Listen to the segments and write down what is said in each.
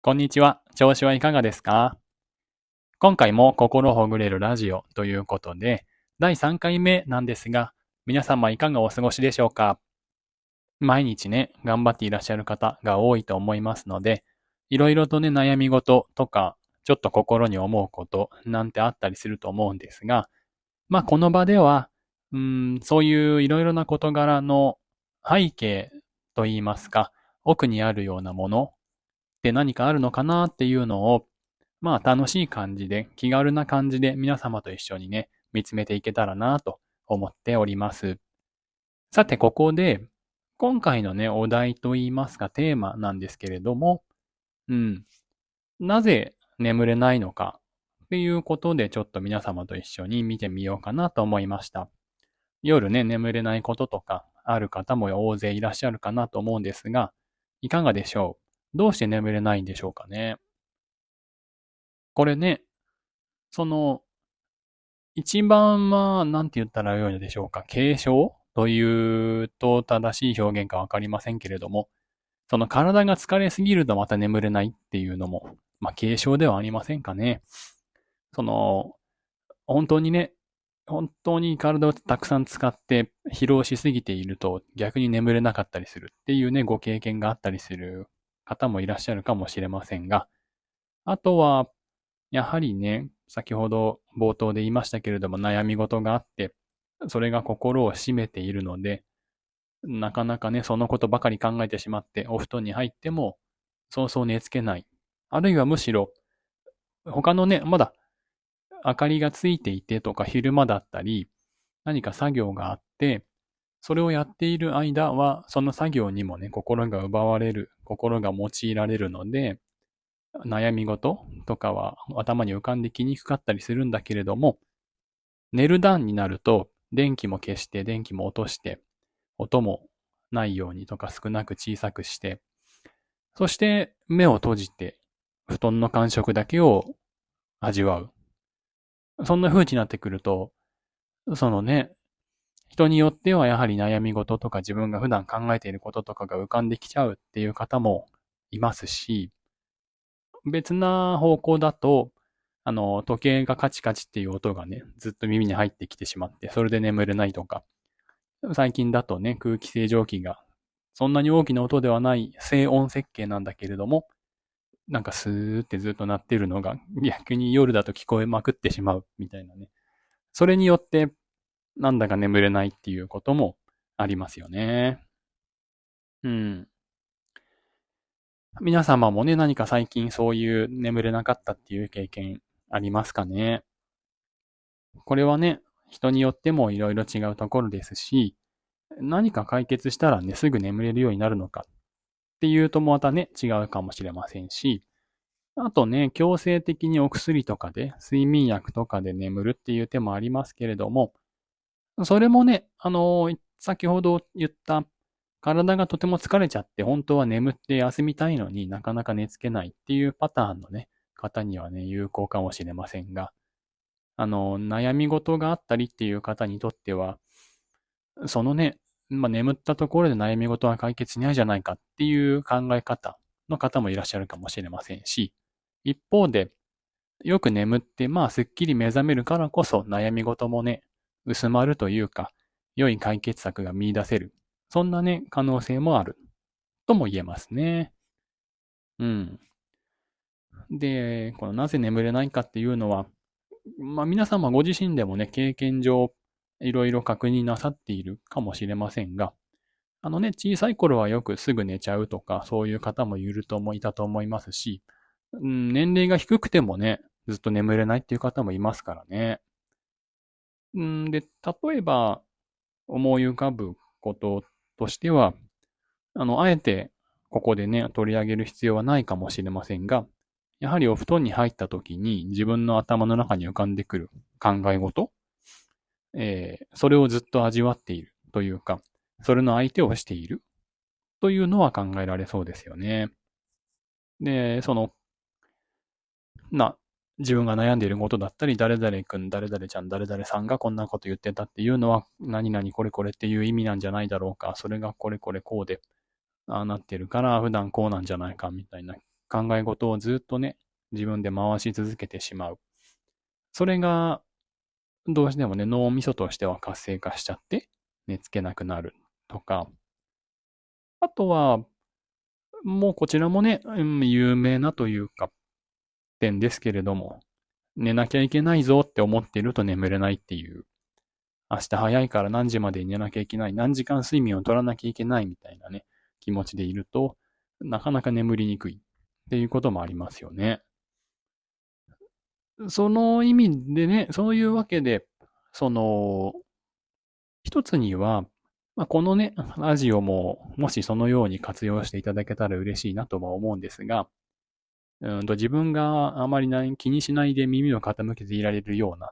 こんにちは。調子はいかがですか？今回も心ほぐれるラジオということで、第3回目なんですが、皆様いかがお過ごしでしょうか？毎日ね、頑張っていらっしゃる方が多いと思いますので、いろいろとね、悩み事とか、ちょっと心に思うことなんてあったりすると思うんですが、この場では、そういういろいろな事柄の背景といいますか、奥にあるようなものって何かあるのかなっていうのを楽しい感じで、気軽な感じで皆様と一緒にね、見つめていけたらなと思っております。さて、ここで、今回のね、お題といいますか、テーマなんですけれども、うん、なぜ眠れないのかっていうことで、ちょっと皆様と一緒に見てみようかなと思いました。夜ね、眠れないこととか、ある方も大勢いらっしゃるかなと思うんですが、いかがでしょう？どうして眠れないんでしょうかね？これね、その、一番なんて言ったらよいのでしょうか。軽症というと正しい表現かわかりませんけれども、その体が疲れすぎるとまた眠れないっていうのも、軽症ではありませんかね。その、本当にね、本当に体をたくさん使って疲労しすぎていると逆に眠れなかったりするっていうね、ご経験があったりする方もいらっしゃるかもしれませんが、あとは、やはりね、先ほど冒頭で言いましたけれども、悩み事があって、それが心を占めているので、なかなかね、そのことばかり考えてしまって、お布団に入っても、そうそう寝つけない。あるいはむしろ、他のね、まだ明かりがついていてとか昼間だったり、何か作業があって、それをやっている間は、その作業にもね、心が奪われる、心が用いられるので、悩み事とかは頭に浮かんできにくかったりするんだけれども、寝る段になると、電気も消して、電気も落として、音もないようにとか少なく小さくして、そして目を閉じて、布団の感触だけを味わう。そんな風になってくると、そのね、人によってはやはり悩み事とか自分が普段考えていることとかが浮かんできちゃうっていう方もいますし、別な方向だと、時計がカチカチっていう音がね、ずっと耳に入ってきてしまって、それで眠れないとか、最近だとね、空気清浄機が、そんなに大きな音ではない静音設計なんだけれども、なんかスーってずっと鳴ってるのが逆に夜だと聞こえまくってしまうみたいなね。それによってなんだか眠れないっていうこともありますよね。うん。皆様もね、何か最近そういう眠れなかったっていう経験ありますかね？これはね、人によってもいろいろ違うところですし、何か解決したらね、すぐ眠れるようになるのかっていうとまたね、違うかもしれませんし、あとね、強制的にお薬とかで、睡眠薬とかで眠るっていう手もありますけれども、それもね、先ほど言った体がとても疲れちゃって本当は眠って休みたいのになかなか寝つけないっていうパターンのね、方にはね、有効かもしれませんが、悩み事があったりっていう方にとっては、そのね、眠ったところで悩み事は解決しないじゃないかっていう考え方の方もいらっしゃるかもしれませんし、一方で、よく眠って、すっきり目覚めるからこそ悩み事もね、薄まるというか、良い解決策が見出せる。そんなね、可能性もある。とも言えますね。うん。で、このなぜ眠れないかっていうのは、皆様ご自身でもね、経験上、いろいろ確認なさっているかもしれませんが、小さい頃はよくすぐ寝ちゃうとか、そういう方もいたと思いますし、年齢が低くてもね、ずっと眠れないっていう方もいますからね。で、例えば思い浮かぶこととしては、あえてここでね、取り上げる必要はないかもしれませんが、やはりお布団に入った時に自分の頭の中に浮かんでくる考え事、それをずっと味わっているというか、それの相手をしているというのは考えられそうですよね。で、な、自分が悩んでいることだったり、誰々くん、誰々ちゃん、誰々さんがこんなこと言ってたっていうのは、何々これこれっていう意味なんじゃないだろうか。それがこれこれこうで、ああなってるから、普段こうなんじゃないか、みたいな考え事をずっとね、自分で回し続けてしまう。それが、どうしてもね、脳みそとしては活性化しちゃって、寝つけなくなるとか、あとは、もうこちらもね、有名なというか、点ですけれども、寝なきゃいけないぞって思っていると眠れないっていう、明日早いから何時までに寝なきゃいけない、何時間睡眠を取らなきゃいけないみたいなね、気持ちでいると、なかなか眠りにくいっていうこともありますよね。その意味でね、そういうわけで、その、一つには、このね、ラジオも、もしそのように活用していただけたら嬉しいなとは思うんですが、自分があまり気にしないで耳を傾けていられるような、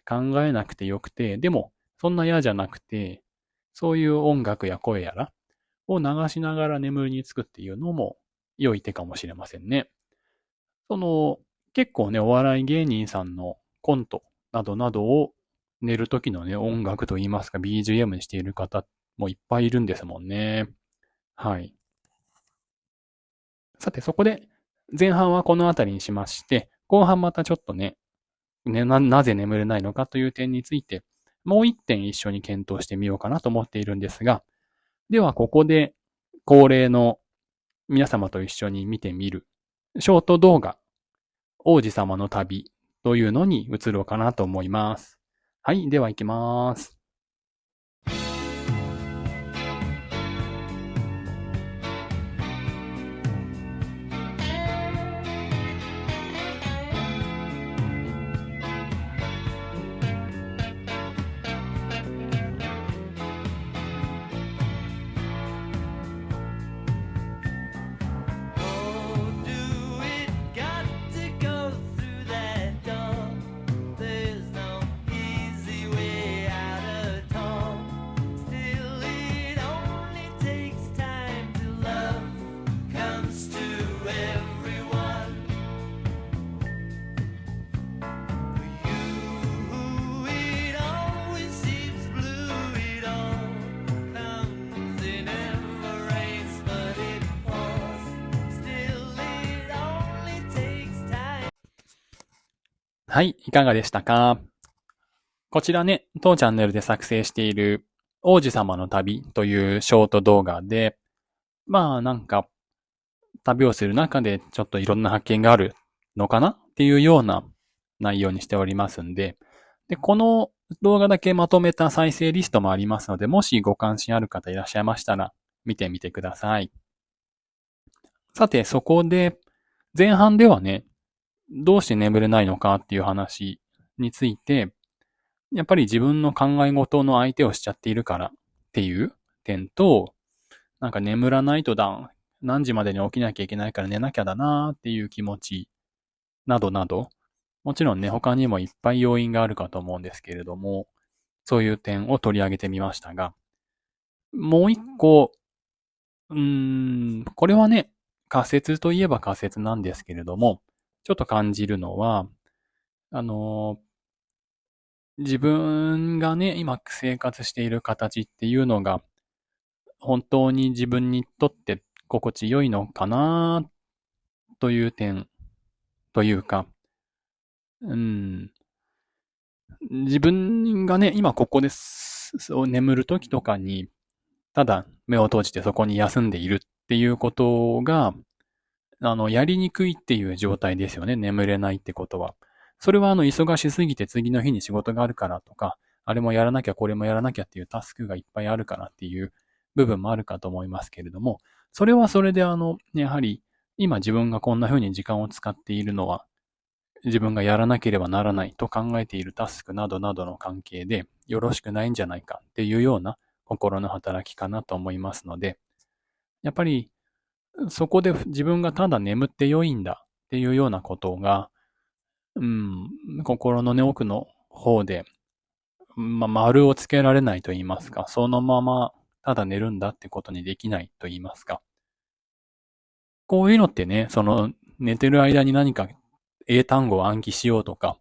考えなくてよくて、でも、そんな嫌じゃなくて、そういう音楽や声やらを流しながら眠りにつくっていうのも良い手かもしれませんね。その、結構ね、お笑い芸人さんのコントなどなどを寝る時のね、音楽といいますか BGM にしている方もいっぱいいるんですもんね。はい。さて、そこで、前半はこのあたりにしまして、後半またちょっとね、なぜ眠れないのかという点について、もう一点一緒に検討してみようかなと思っているんですが、ではここで恒例の皆様と一緒に見てみるショート動画、王子様の旅というのに移ろうかなと思います。はい、では行きます。はい、いかがでしたか？こちらね、当チャンネルで作成している王子様の旅というショート動画で、なんか旅をする中でちょっといろんな発見があるのかなっていうような内容にしておりますんで、で、この動画だけまとめた再生リストもありますので、もしご関心ある方いらっしゃいましたら、見てみてください。さて、そこで、前半ではね、どうして眠れないのかっていう話について、やっぱり自分の考え事の相手をしちゃっているからっていう点と、なんか眠らないと何時までに起きなきゃいけないから寝なきゃだなーっていう気持ちなどなど、もちろんね、他にもいっぱい要因があるかと思うんですけれども、そういう点を取り上げてみましたが、もう一個、これはね、仮説といえば仮説なんですけれども、ちょっと感じるのは、あの自分がね、今生活している形っていうのが、本当に自分にとって心地よいのかなという点というか、うん、自分がね、今ここです、そう眠る時とかに、ただ目を閉じてそこに休んでいるっていうことが、やりにくいっていう状態ですよね。眠れないってことは。それは忙しすぎて次の日に仕事があるからとか、あれもやらなきゃこれもやらなきゃっていうタスクがいっぱいあるからっていう部分もあるかと思いますけれども、それはそれでやはり今自分がこんな風に時間を使っているのは、自分がやらなければならないと考えているタスクなどなどの関係でよろしくないんじゃないかっていうような心の働きかなと思いますので、やっぱりそこで自分がただ眠って良いんだっていうようなことが、心のね、奥の方で、丸をつけられないと言いますか、そのままただ寝るんだってことにできないと言いますか。こういうのってね、寝てる間に何か英単語を暗記しようとか、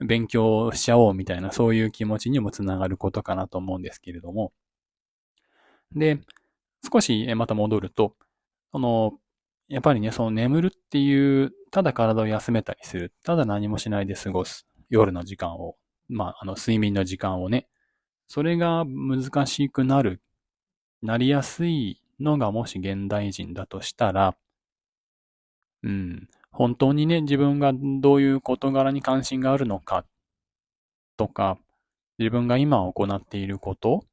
勉強しちゃおうみたいな、そういう気持ちにもつながることかなと思うんですけれども。で、少しまた戻ると、その、やっぱりね、その眠るっていう、ただ体を休めたりする、ただ何もしないで過ごす夜の時間を、睡眠の時間をね、それが難しくなりやすいのがもし現代人だとしたら、本当にね、自分がどういう事柄に関心があるのかとか、自分が今行っていること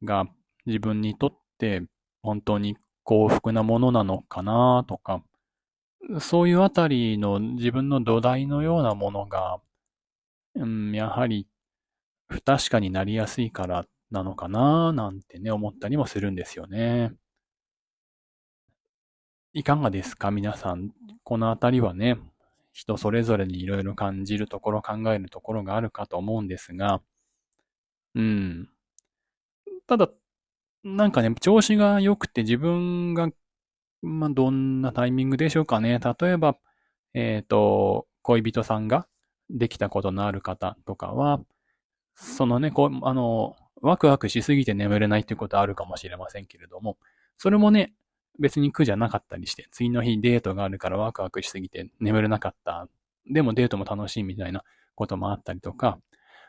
が自分にとって本当に幸福なものなのかなとか、そういうあたりの自分の土台のようなものが、やはり不確かになりやすいからなのかななんてね、思ったりもするんですよね。いかがですか皆さん。このあたりはね、人それぞれにいろいろ感じるところ、考えるところがあるかと思うんですが、うん。ただ、なんかね、調子が良くて自分が、どんなタイミングでしょうかね。例えば、恋人さんができたことのある方とかは、そのね、ワクワクしすぎて眠れないっていうことはあるかもしれませんけれども、それもね、別に苦じゃなかったりして、次の日デートがあるからワクワクしすぎて眠れなかった。でもデートも楽しいみたいなこともあったりとか、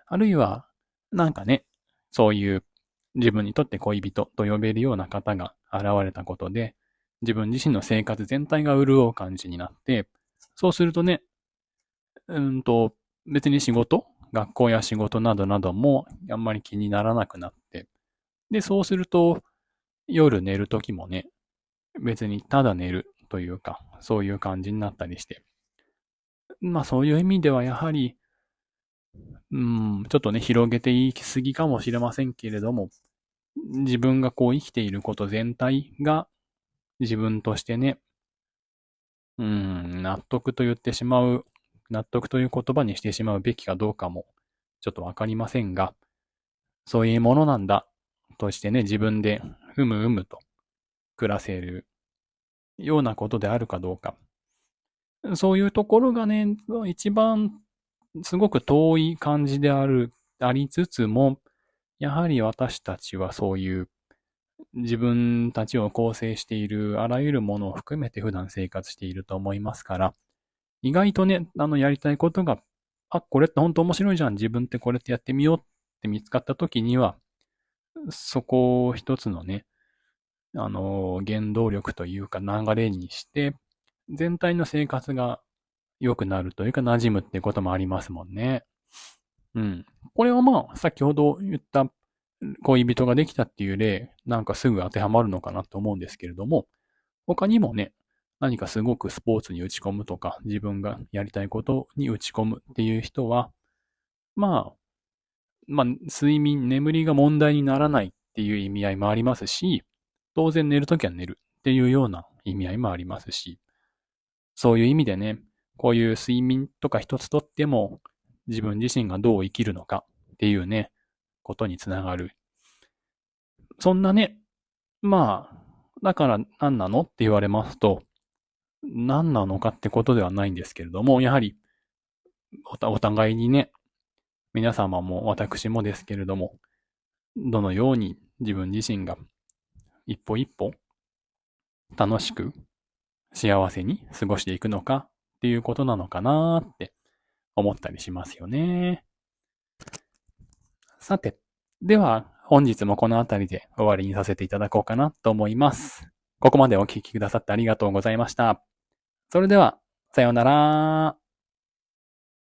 あるいは、なんかね、そういう自分にとって恋人と呼べるような方が現れたことで、自分自身の生活全体が潤う感じになって、そうするとね、別に学校や仕事などなどもあんまり気にならなくなって、で、そうすると夜寝るときもね、別にただ寝るというか、そういう感じになったりして。そういう意味ではやはり、ちょっとね、広げていきすぎかもしれませんけれども、自分がこう生きていること全体が自分としてね、納得という言葉にしてしまうべきかどうかもちょっとわかりませんが、そういうものなんだとしてね、自分でふむふむと暮らせるようなことであるかどうか。そういうところがね、一番すごく遠い感じありつつも、やはり私たちはそういう自分たちを構成しているあらゆるものを含めて普段生活していると思いますから、意外とね、やりたいことが、これって本当面白いじゃん。自分ってこれってやってみようって見つかった時には、そこを一つのね、原動力というか流れにして、全体の生活が良くなるというか馴染むっていうこともありますもんね。うん。これは先ほど言った恋人ができたっていう例、なんかすぐ当てはまるのかなと思うんですけれども、他にもね、何かすごくスポーツに打ち込むとか、自分がやりたいことに打ち込むっていう人は、まあ、眠りが問題にならないっていう意味合いもありますし、当然寝るときは寝るっていうような意味合いもありますし、そういう意味でね、こういう睡眠とか一つとっても、自分自身がどう生きるのかっていうね、ことにつながる。そんなね、だから何なのって言われますと、何なのかってことではないんですけれども、やはりお互いにね、皆様も私もですけれども、どのように自分自身が一歩一歩楽しく幸せに過ごしていくのかっていうことなのかなって思ったりしますよね。さて、では本日もこのあたりで終わりにさせていただこうかなと思います。ここまでお聞きくださってありがとうございました。それでは、さようなら。